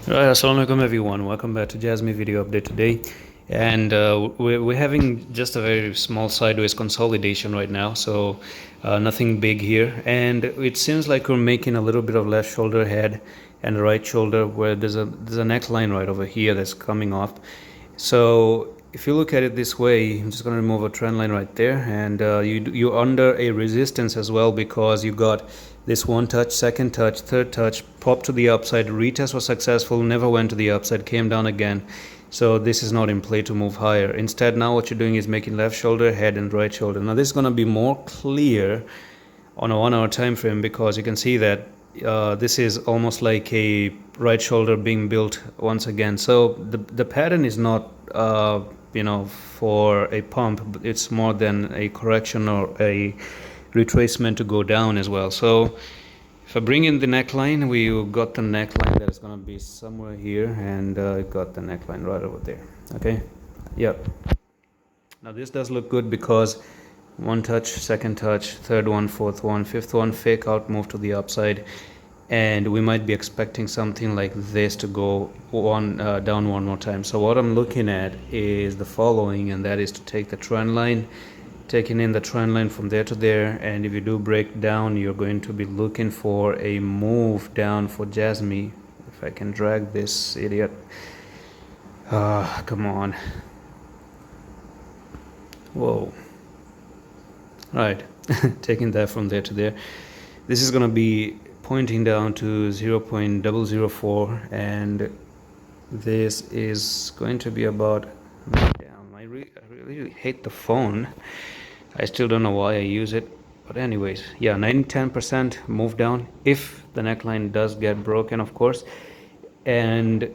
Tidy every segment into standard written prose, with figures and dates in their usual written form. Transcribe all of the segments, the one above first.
Right, assalamualaikum everyone. Welcome back to Jasmy video update today. And we're having just a very small sideways consolidation right now, so nothing big here. And it seems like we're making a little bit of left shoulder head and right shoulder where there's a neckline right over here that's coming off. So if you look at it this way, I'm just going to remove a trend line right there, and you're under a resistance as well because you got this one touch, second touch, third touch, pop to the upside, retest was successful, never went to the upside, came down again. So this is not in play to move higher. Instead, now what you're doing is making left shoulder, head, and right shoulder. Now this is going to be more clear on a 1 hour time frame because you can see that this is almost like a right shoulder being built once again. So the pattern is not for a pump, it's more than a correction or a retracement to go down as well. So if I bring in the neckline, we got the neckline that is going to be somewhere here, and got the neckline right over there. Okay, yep. Now this does look good because one touch, second touch, third one, fourth one, fifth one, fake out, move to the upside, and we might be expecting something like this to go down one more time. So what I'm looking at is the following, and that is to take the trend line, taking in the trend line from there to there, and if you do break down, you're going to be looking for a move down for Jasmy. If I can drag this idiot, come on, whoa. Right, taking that from there to there. This is going to be pointing down to 0.004, and this is going to be about down. I really hate the phone. I still don't know why I use it, but anyways, yeah, 9-10% move down if the neckline does get broken, of course. And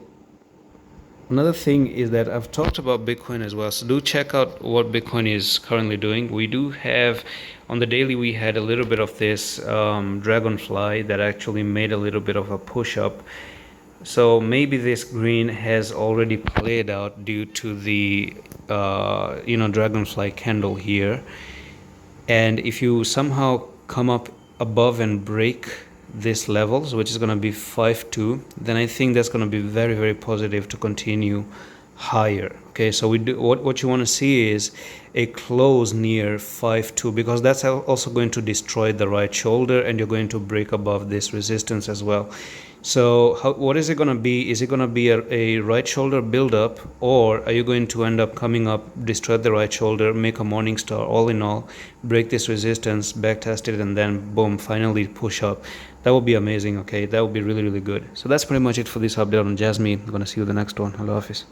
another thing is that I've talked about Bitcoin as well, so do check out what Bitcoin is currently doing. We do have, on the daily, we had a little bit of this dragonfly that actually made a little bit of a push up. So maybe this green has already played out due to the dragonfly candle here. And if you somehow come up above and break this levels, which is going to be 5.2, then I think that's going to be very, very positive to continue higher. Okay, so we do what you want to see is a close near 5.2, because that's also going to destroy the right shoulder, and you're going to break above this resistance as well. So what is it going to be? Is it going to be a right shoulder build up, or are you going to end up coming up, destroy the right shoulder, make a morning star, all in all, break this resistance, back test it, and then boom, finally push up? That would be amazing. Okay, that would be really, really good. So that's pretty much it for this update on Jasmy. I'm going to see you in the next one. Hello, Hafiz.